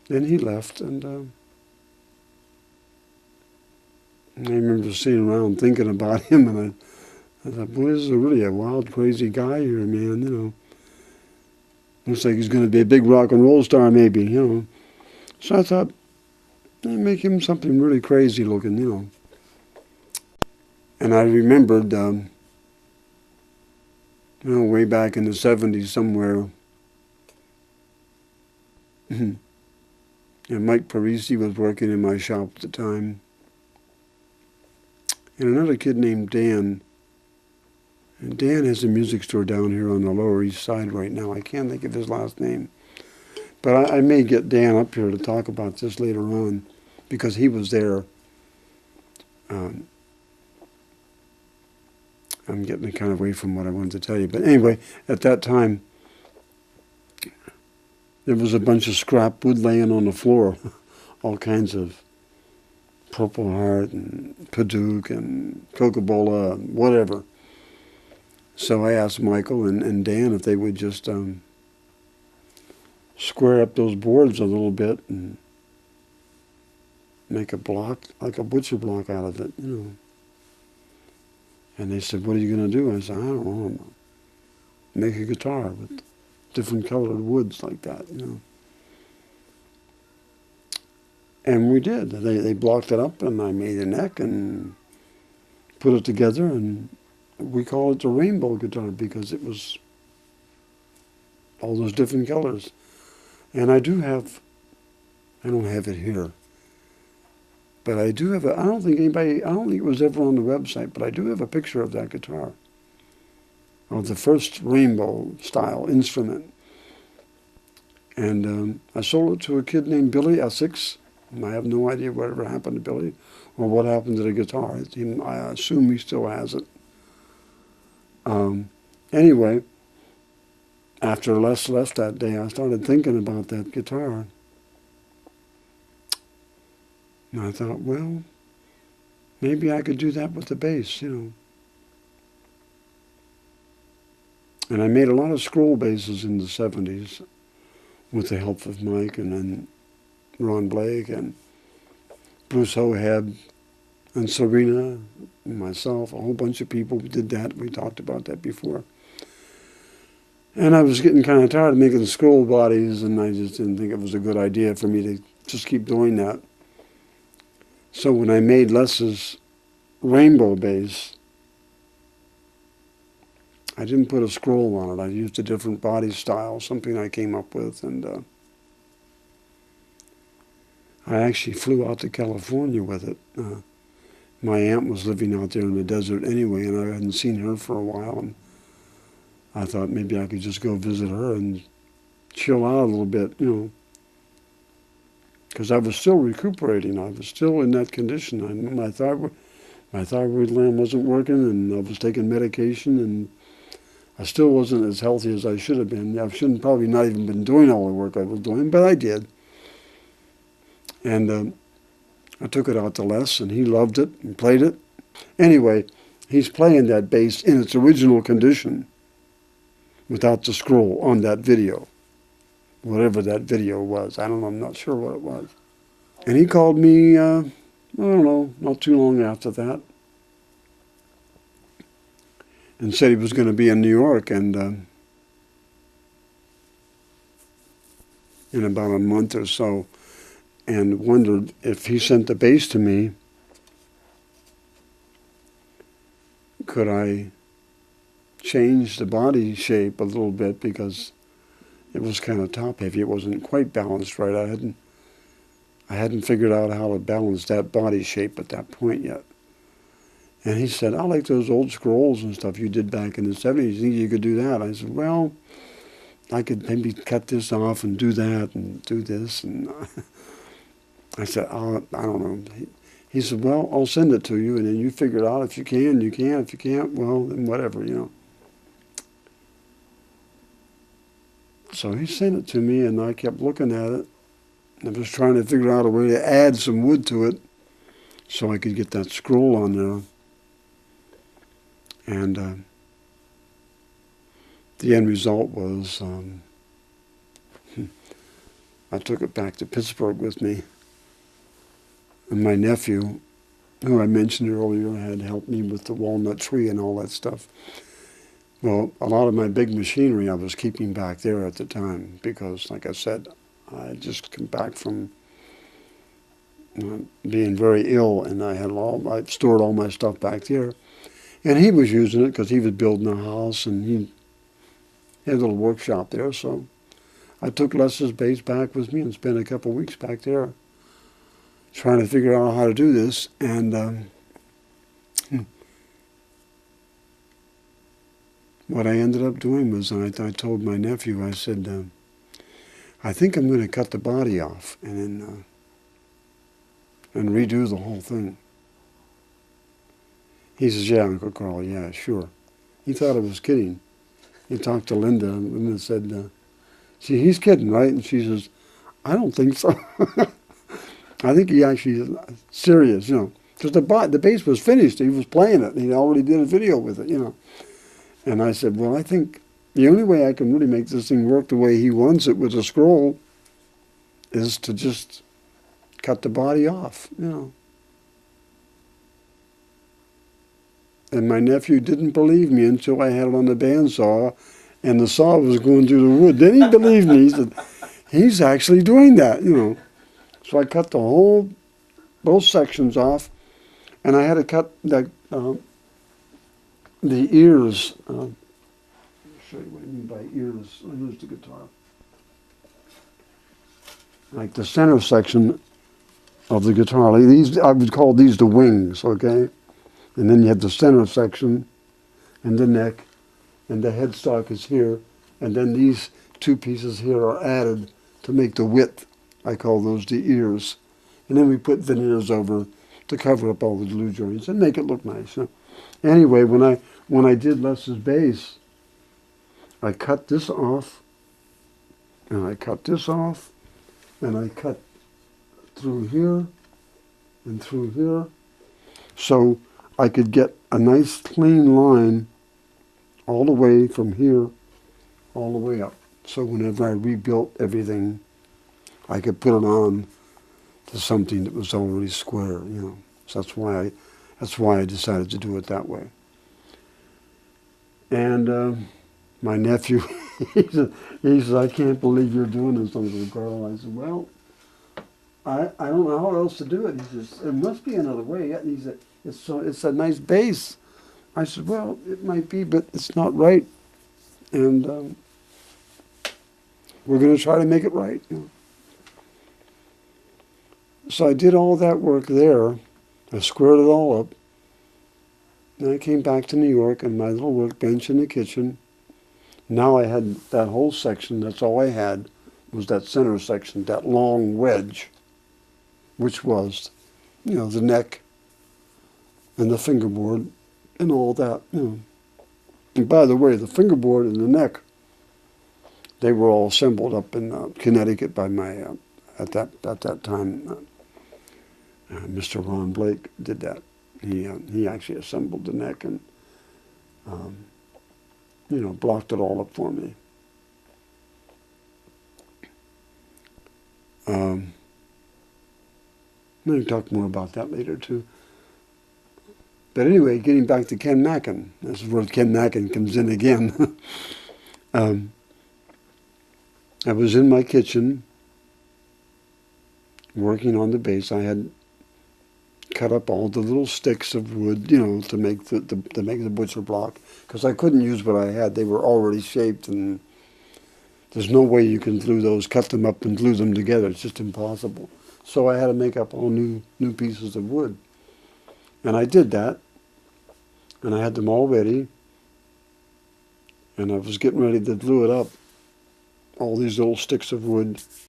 then he left, and I remember sitting around thinking about him, and I thought, boy, this is really a wild, crazy guy here, man, you know. Looks like he's going to be a big rock and roll star, maybe, you know. So I thought, make him something really crazy looking, you know. And I remembered, you know, way back in the 70s somewhere, and Mike Parisi was working in my shop at the time. And another kid named Dan. And Dan has a music store down here on the Lower East Side right now. I can't think of his last name. But I may get Dan up here to talk about this later on, because he was there. I'm getting kind of away from what I wanted to tell you. But anyway, at that time, there was a bunch of scrap wood laying on the floor. All kinds of Purple Heart and Paduke and Coca-Cola, whatever. So I asked Michael and Dan if they would just square up those boards a little bit and make a block, like a butcher block out of it, you know. And they said, what are you going to do? I said, I don't know. I'm gonna make a guitar with different colored woods like that, you know. And we did. They blocked it up, and I made a neck and put it together, and we call it the rainbow guitar because it was all those different colors. And I don't have it here, but I do have I don't think it was ever on the website, but I do have a picture of that guitar, of the first rainbow style instrument. And I sold it to a kid named Billy Essex. I have no idea whatever happened to Billy or what happened to the guitar. I assume he still has it. Anyway, after Les left that day, I started thinking about that guitar. And I thought, well, maybe I could do that with the bass, you know. And I made a lot of scroll basses in the 70s with the help of Mike and then Ron Blake and Bruce Hoheb and Serena and myself. A whole bunch of people did that. We talked about that before. And I was getting kind of tired of making scroll bodies, and I just didn't think it was a good idea for me to just keep doing that. So when I made Les's rainbow bass, I didn't put a scroll on it. I used a different body style, something I came up with, and I actually flew out to California with it. My aunt was living out there in the desert anyway, and I hadn't seen her for a while, and I thought maybe I could just go visit her and chill out a little bit, you know, because I was still recuperating. I was still in that condition. My thyroid gland wasn't working, and I was taking medication, and I still wasn't as healthy as I should have been. I shouldn't probably not even been doing all the work I was doing, but I did. And I took it out to Les, and he loved it and played it. Anyway, he's playing that bass in its original condition without the scroll on that video, whatever that video was. I don't know, I'm not sure what it was. And he called me, I don't know, not too long after that, and said he was going to be in New York and in about a month or so, and wondered if he sent the bass to me, could I change the body shape a little bit, because it was kind of top heavy. It wasn't quite balanced right. I hadn't figured out how to balance that body shape at that point yet. And he said, I like those old scrolls and stuff you did back in the 70s. You think you could do that? I said, well, I could maybe cut this off and do that and do this. And I said, I don't know. He said, well, I'll send it to you, and then you figure it out. If you can, you can. If you can't, well, then whatever, you know. So he sent it to me, and I kept looking at it. I was trying to figure out a way to add some wood to it so I could get that scroll on there. And the end result was I took it back to Pittsburgh with me. And my nephew, who I mentioned earlier, had helped me with the walnut tree and all that stuff. Well, a lot of my big machinery I was keeping back there at the time because, like I said, I had just come back from being very ill, and I stored all my stuff back there. And he was using it because he was building a house, and he had a little workshop there. So I took Les's base back with me and spent a couple of weeks back there trying to figure out how to do this. And what I ended up doing was I told my nephew, I said, I think I'm going to cut the body off and redo the whole thing. He says, yeah, Uncle Carl, yeah, sure. He thought I was kidding. He talked to Linda, and Linda said, see, he's kidding, right? And she says, I don't think so. I think he actually is serious, because the bass was finished. He was playing it. He already did a video with it, And I said, well, I think the only way I can really make this thing work the way he wants it with a scroll is to just cut the body off, And my nephew didn't believe me until I had it on the bandsaw and the saw was going through the wood. Then he believed me. He said, he's actually doing that, So I cut both sections off, and I had to cut the ears. I'll show you what I mean by ears. Here's the guitar. Like the center section of the guitar. Like these, I would call these the wings, okay? And then you have the center section and the neck, and the headstock is here, and then these two pieces here are added to make the width. I call those the ears. And then we put veneers over to cover up all the glue joints and make it look nice. Anyway, when I did Les's bass, I cut this off, and I cut this off, and I cut through here and through here, so I could get a nice clean line all the way from here all the way up. So whenever I rebuilt everything, I could put it on to something that was already square, So that's why I decided to do it that way. And my nephew, he says, I can't believe you're doing this, Uncle Carl. I said, well, I don't know how else to do it. He says, there must be another way. And he said, it's a nice bass. I said, well, it might be, but it's not right. And we're going to try to make it right. So I did all that work there. I squared it all up. Then I came back to New York and my little workbench in the kitchen. Now I had that whole section. That's all I had was that center section, that long wedge, which was, the neck and the fingerboard and all that. And by the way, the fingerboard and the neck, they were all assembled up in Connecticut by my at that time. Mr. Ron Blake did that. He actually assembled the neck and blocked it all up for me. I'm going to talk more about that later too. But anyway, getting back to Ken Mackin, this is where Ken Mackin comes in again. I was in my kitchen working on the bass. I had cut up all the little sticks of wood, to make the butcher block, because I couldn't use what I had. They were already shaped, and there's no way you can glue those, cut them up and glue them together. It's just impossible. So I had to make up all new pieces of wood. And I did that, and I had them all ready, and I was getting ready to glue it up, all these little sticks of wood